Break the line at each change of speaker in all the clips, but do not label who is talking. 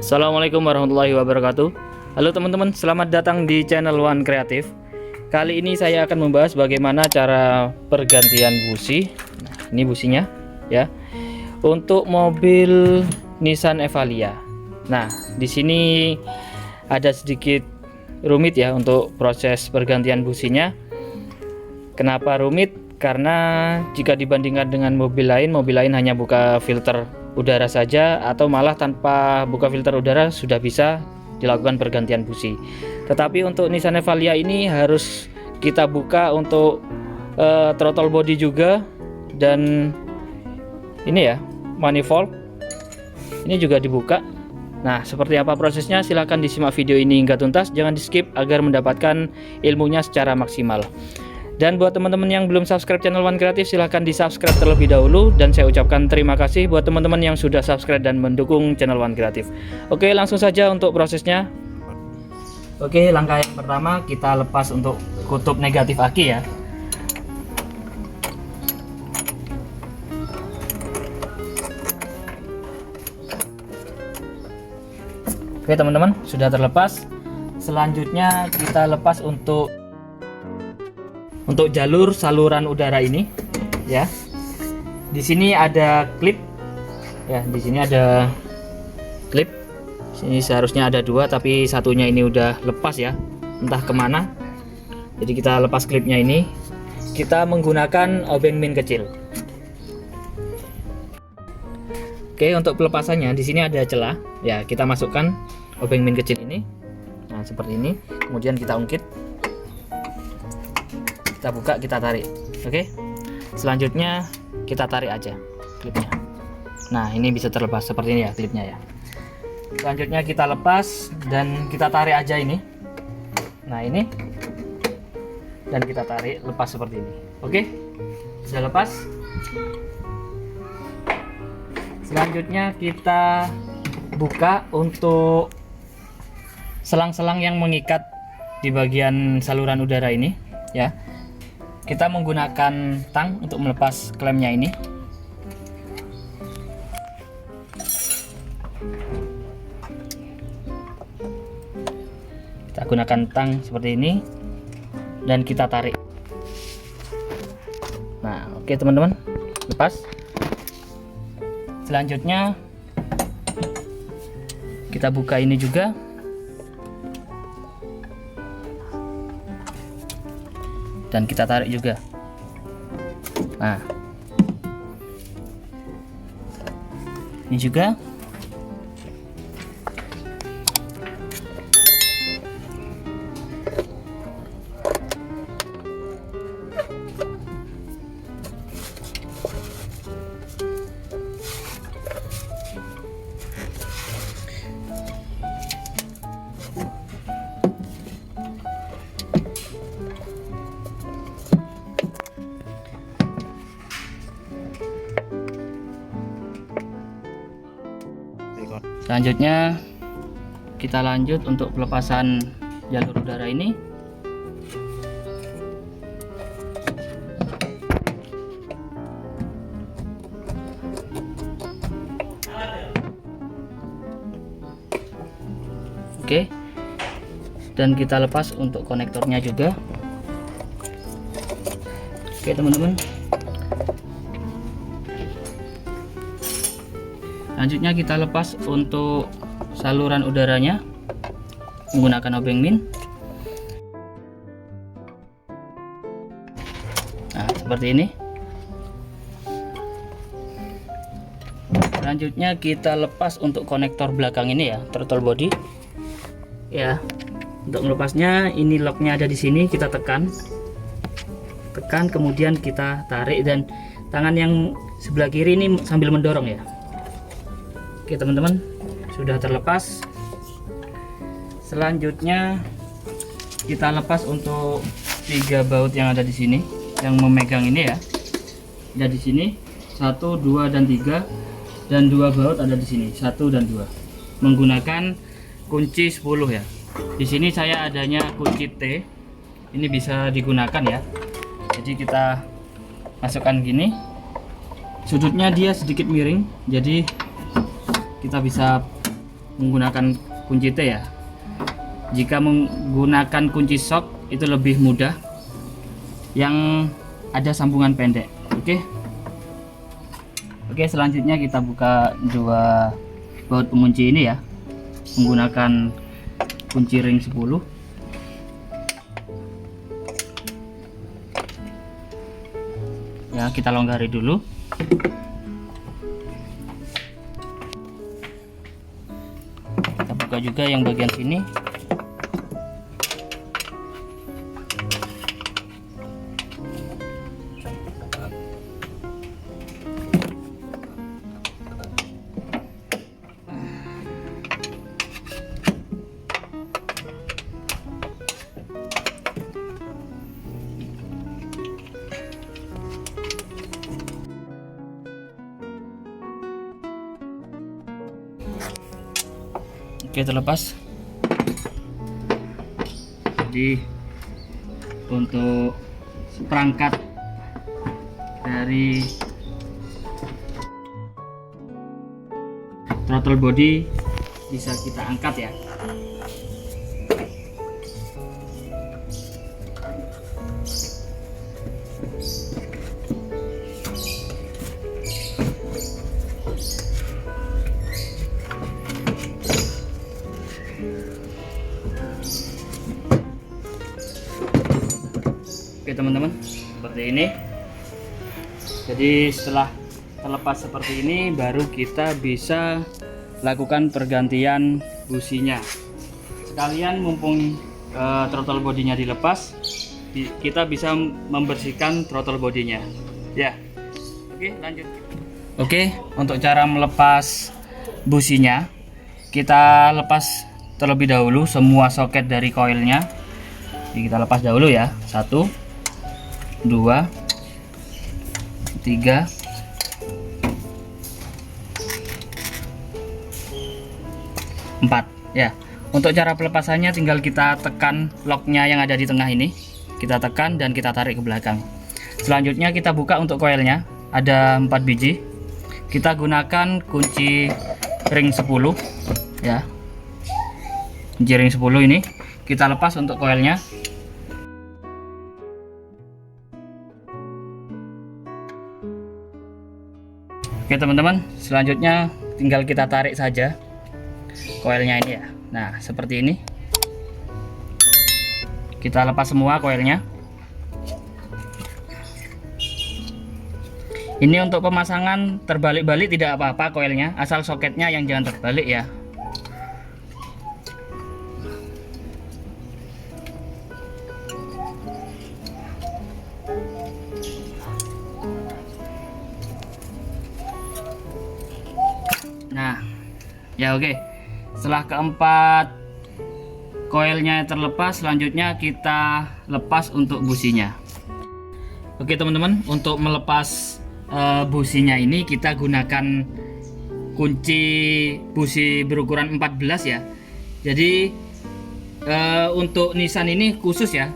Assalamualaikum warahmatullahi wabarakatuh. Halo teman-teman, selamat datang di channel One Kreatif. Kali ini saya akan membahas bagaimana cara pergantian busi. Nah, ini businya ya. Untuk mobil Nissan Evalia. Nah, di sini ada sedikit rumit ya untuk proses pergantian businya. Kenapa rumit? Karena jika dibandingkan dengan mobil lain hanya buka filter udara saja atau malah tanpa buka filter udara sudah bisa dilakukan pergantian busi. Tetapi untuk Nissan Evalia ini harus kita buka untuk throttle body juga, dan ini ya manifold ini juga dibuka. Nah, seperti apa prosesnya? Silahkan disimak video ini hingga tuntas, jangan di skip agar mendapatkan ilmunya secara maksimal. Dan buat teman-teman yang belum subscribe channel One Kreatif, silahkan di subscribe terlebih dahulu. Dan saya ucapkan terima kasih buat teman-teman yang sudah subscribe dan mendukung channel One Kreatif. Oke, langsung saja untuk prosesnya. Oke, langkah yang pertama kita lepas untuk kutub negatif aki ya. Oke teman-teman, sudah terlepas. Selanjutnya kita lepas untuk jalur saluran udara ini ya. Di sini ada klip ya, di sini ada klip. Sini seharusnya ada dua, tapi satunya ini udah lepas ya, entah kemana. Jadi kita lepas klipnya ini. Kita menggunakan obeng min kecil. Oke, untuk pelepasannya di sini ada celah ya, kita masukkan obeng min kecil ini. Nah, seperti ini. Kemudian kita ungkit. Kita buka, kita tarik. Oke. Selanjutnya kita tarik aja klipnya. Nah, ini bisa terlepas seperti ini ya klipnya ya. Selanjutnya kita lepas dan kita tarik aja ini. Nah, ini. Dan kita tarik lepas seperti ini. Oke. Sudah lepas. Selanjutnya kita buka untuk selang-selang yang mengikat di bagian saluran udara ini ya. Kita menggunakan tang untuk melepas klemnya ini. Kita gunakan tang seperti ini dan kita tarik. Nah, oke teman-teman, lepas. Selanjutnya kita buka ini juga. Dan kita tarik juga. Nah, ini juga. Selanjutnya kita lanjut untuk pelepasan jalur udara ini. Oke. Dan kita lepas untuk konektornya juga. Oke, teman-teman. Selanjutnya kita lepas untuk saluran udaranya menggunakan obeng min. Nah, seperti ini. Selanjutnya kita lepas untuk konektor belakang ini ya, throttle body. Ya, untuk melepasnya ini locknya ada di sini, kita tekan, kemudian kita tarik, dan tangan yang sebelah kiri ini sambil mendorong ya. Oke teman-teman, sudah terlepas. Selanjutnya kita lepas untuk 3 baut yang ada di sini, yang memegang ini ya. Ada di sini 1, 2, dan 3, dan 2 baut ada di sini 1 dan 2. Menggunakan kunci 10 ya. Di sini saya adanya kunci T. Ini bisa digunakan ya. Jadi kita masukkan gini. Sudutnya dia sedikit miring, jadi kita bisa menggunakan kunci T ya. Jika menggunakan kunci shock itu lebih mudah, yang ada sambungan pendek. Oke, selanjutnya kita buka dua baut pengunci ini ya, menggunakan kunci ring 10. Ya, kita longgari dulu. Kita buka juga yang bagian sini. Oke, terlepas. Jadi untuk perangkat dari throttle body bisa kita angkat ya. Oke teman-teman, seperti ini. Jadi setelah terlepas seperti ini, baru kita bisa lakukan pergantian businya. Sekalian mumpung throttle bodinya dilepas, kita bisa membersihkan throttle bodinya ya. Oke, lanjut. Oke, untuk cara melepas businya, kita lepas terlebih dahulu semua soket dari koilnya. Jadi kita lepas dahulu ya. 1 2 3 4 ya. Untuk cara pelepasannya tinggal kita tekan locknya yang ada di tengah ini, kita tekan dan kita tarik ke belakang. Selanjutnya kita buka untuk koilnya, ada 4 biji. Kita gunakan kunci ring 10 ya, kunci ring 10 ini kita lepas untuk koilnya. Oke teman-teman, selanjutnya tinggal kita tarik saja koilnya ini ya. Nah seperti ini, kita lepas semua koilnya. Ini untuk pemasangan terbalik-balik tidak apa-apa koilnya, asal soketnya yang jangan terbalik ya. Nah ya, oke. Setelah keempat koilnya terlepas, selanjutnya kita lepas untuk businya. Oke teman-teman, untuk melepas businya ini kita gunakan kunci busi berukuran 14 ya. Jadi untuk Nissan ini khusus ya.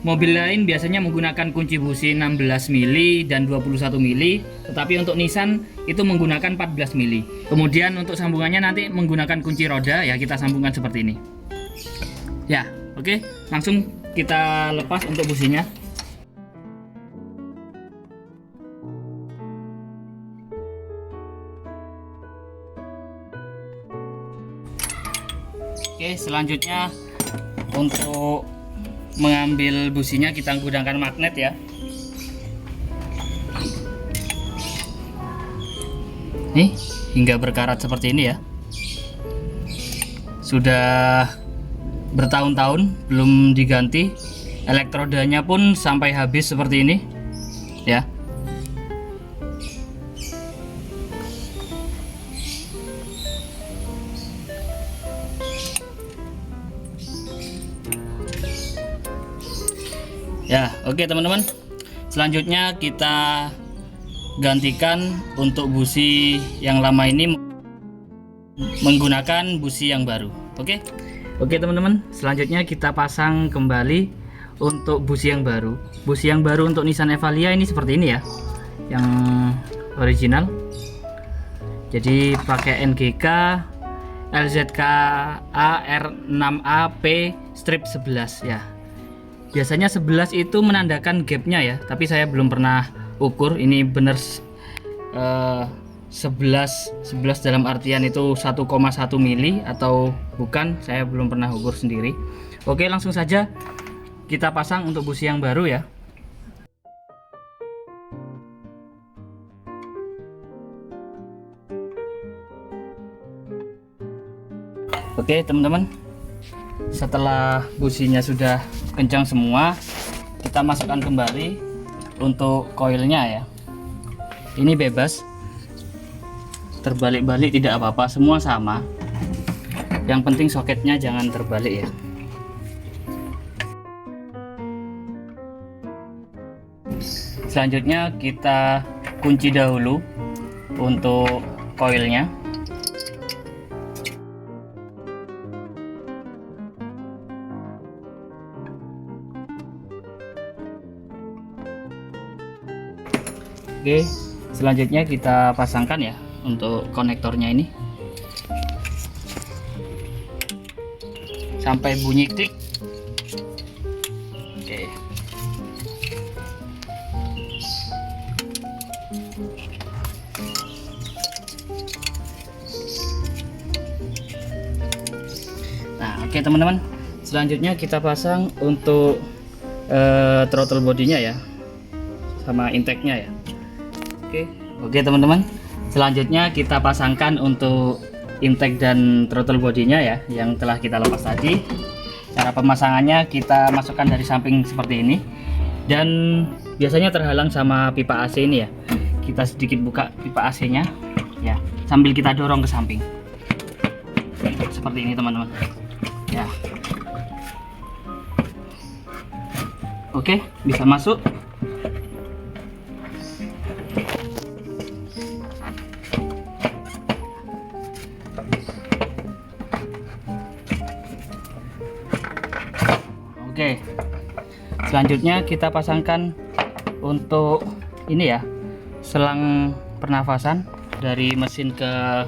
Mobil lain biasanya menggunakan kunci busi 16 mili dan 21 mili, tetapi untuk Nissan itu menggunakan 14 mili. Kemudian untuk sambungannya nanti menggunakan kunci roda ya, kita sambungkan seperti ini. Ya, oke, langsung kita lepas untuk businya. Oke, selanjutnya untuk mengambil businya kita gunakan magnet ya. Nih, hingga berkarat seperti ini ya. Sudah bertahun-tahun belum diganti. Elektrodanya pun sampai habis seperti ini ya. Ya, oke teman-teman. Selanjutnya kita gantikan untuk busi yang lama ini menggunakan busi yang baru. Oke. Oke teman-teman, selanjutnya kita pasang kembali untuk busi yang baru. Busi yang baru untuk Nissan Evalia ini seperti ini ya. Yang original. Jadi pakai NGK LZKA R6AP strip 11 ya. Biasanya 11 itu menandakan gapnya ya, tapi saya belum pernah ukur ini bener 11 dalam artian itu 1,1 mili atau bukan, saya belum pernah ukur sendiri. Oke, langsung saja kita pasang untuk busi yang baru ya. Oke teman-teman, setelah businya sudah kencang semua, kita masukkan kembali untuk koilnya ya. Ini bebas, terbalik-balik tidak apa-apa, semua sama. Yang penting soketnya jangan terbalik ya. Selanjutnya kita kunci dahulu untuk koilnya. Oke, selanjutnya kita pasangkan ya untuk konektornya ini sampai bunyi klik. Oke. Nah, oke teman-teman, selanjutnya kita pasang untuk throttle bodinya ya, sama intake-nya ya. Oke teman-teman, selanjutnya kita pasangkan untuk intake dan throttle bodinya ya, yang telah kita lepas tadi. Cara pemasangannya kita masukkan dari samping seperti ini, dan biasanya terhalang sama pipa AC ini ya. Kita sedikit buka pipa AC-nya ya, sambil kita dorong ke samping seperti ini teman-teman ya. Oke, bisa masuk. Oke, selanjutnya kita pasangkan untuk ini ya, selang pernafasan dari mesin ke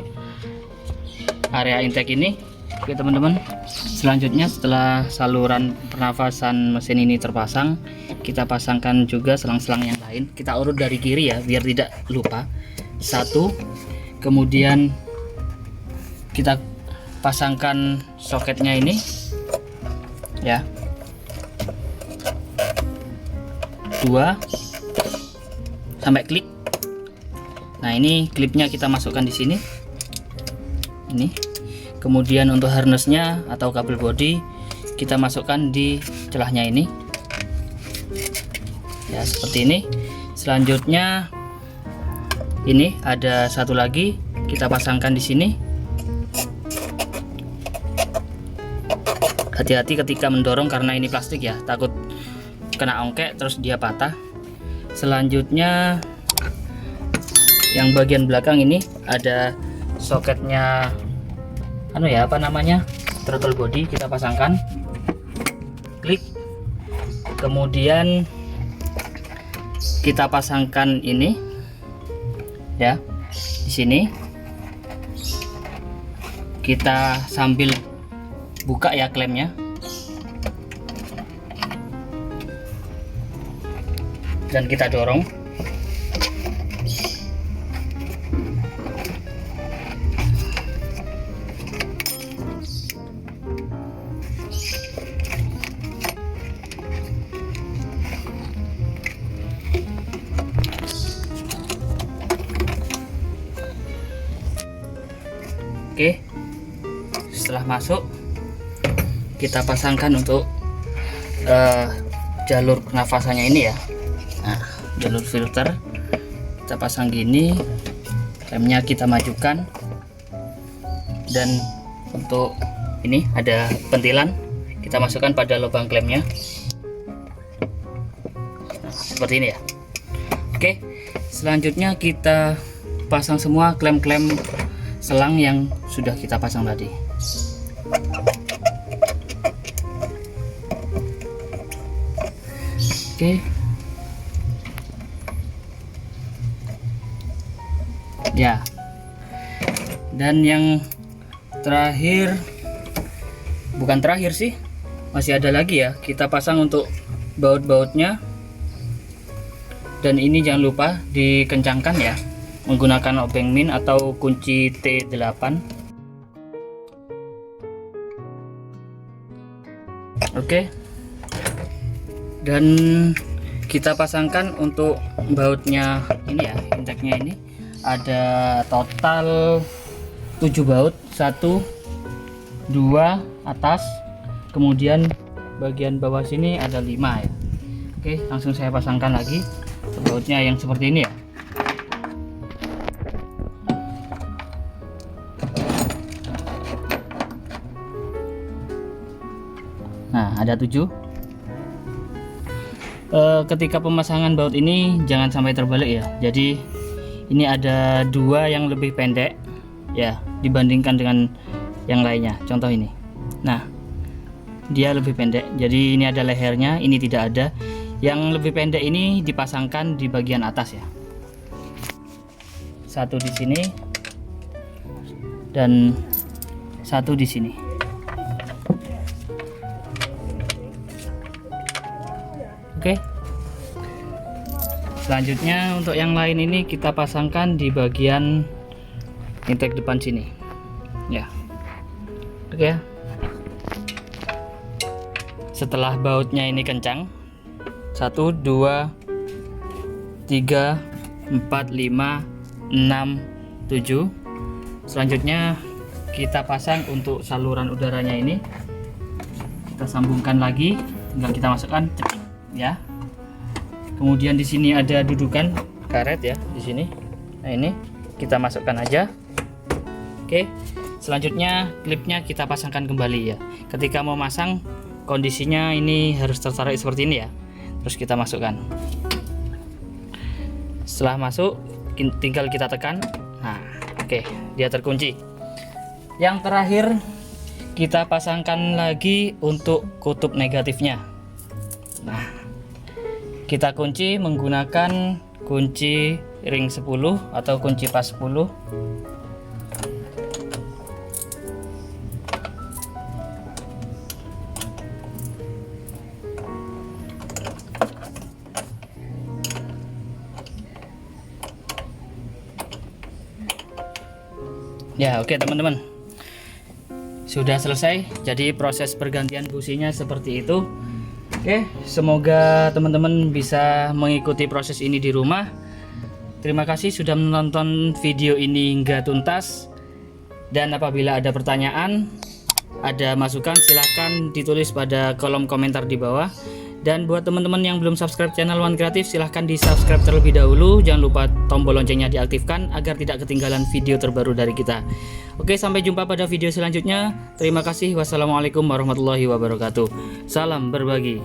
area intake ini. Oke teman-teman, selanjutnya setelah saluran pernafasan mesin ini terpasang, kita pasangkan juga selang-selang yang lain. Kita urut dari kiri ya, biar tidak lupa. Satu, kemudian kita pasangkan soketnya ini ya. 2 sampai klik. Nah, ini klipnya kita masukkan di sini. Ini. Kemudian untuk harnessnya atau kabel body kita masukkan di celahnya ini. Ya, seperti ini. Selanjutnya ini ada satu lagi, kita pasangkan di sini. Hati-hati ketika mendorong karena ini plastik ya, takut kena ongkek terus dia patah. Selanjutnya yang bagian belakang ini ada soketnya apa namanya, throttle body, kita pasangkan, klik. Kemudian kita pasangkan ini ya, di sini kita sambil buka ya klemnya, dan kita dorong. Oke, setelah masuk kita pasangkan untuk jalur pernafasannya ini ya. Nah, jalur filter kita pasang gini, remnya kita majukan, dan untuk ini ada pentilan, kita masukkan pada lubang klemnya. Nah, seperti ini ya. Oke, selanjutnya kita pasang semua klem-klem selang yang sudah kita pasang tadi. Oke. Ya. Dan yang terakhir, bukan terakhir sih, masih ada lagi ya, kita pasang untuk baut-bautnya. Dan ini jangan lupa dikencangkan ya, menggunakan obeng min atau kunci T8. Oke, dan kita pasangkan untuk bautnya ini ya, inteknya ini ada total 7 baut, 1 2 atas, kemudian bagian bawah sini ada 5 ya. Oke, langsung saya pasangkan lagi bautnya yang seperti ini ya. Nah, ada 7. Ketika pemasangan baut ini jangan sampai terbalik ya. Jadi ini ada 2 yang lebih pendek ya dibandingkan dengan yang lainnya. Contoh ini. Nah, dia lebih pendek. Jadi ini ada lehernya, ini tidak ada. Yang lebih pendek ini dipasangkan di bagian atas ya. 1 di sini dan 1 di sini. Oke. Selanjutnya untuk yang lain ini kita pasangkan di bagian intake depan sini. Ya. Oke ya. Setelah bautnya ini kencang, 1 2 3 4 5 6 7. Selanjutnya kita pasang untuk saluran udaranya ini. Kita sambungkan lagi, tinggal kita masukkan ya. Kemudian di sini ada dudukan karet ya di sini. Nah, ini kita masukkan aja. Oke. Selanjutnya klipnya kita pasangkan kembali ya. Ketika mau masang, kondisinya ini harus tertarik seperti ini ya. Terus kita masukkan. Setelah masuk, tinggal kita tekan. Nah, oke, dia terkunci. Yang terakhir kita pasangkan lagi untuk kutub negatifnya. Nah, kita kunci menggunakan kunci ring 10 atau kunci pas 10. Ya, oke teman-teman, sudah selesai. Jadi proses pergantian businya seperti itu. Oke, semoga teman-teman bisa mengikuti proses ini di rumah. Terima kasih sudah menonton video ini hingga tuntas. Dan apabila ada pertanyaan, ada masukan, silahkan ditulis pada kolom komentar di bawah. Dan buat teman-teman yang belum subscribe channel One Creative, silahkan di subscribe terlebih dahulu. Jangan lupa tombol loncengnya diaktifkan agar tidak ketinggalan video terbaru dari kita. Oke, sampai jumpa pada video selanjutnya. Terima kasih. Wassalamualaikum warahmatullahi wabarakatuh. Salam berbagi.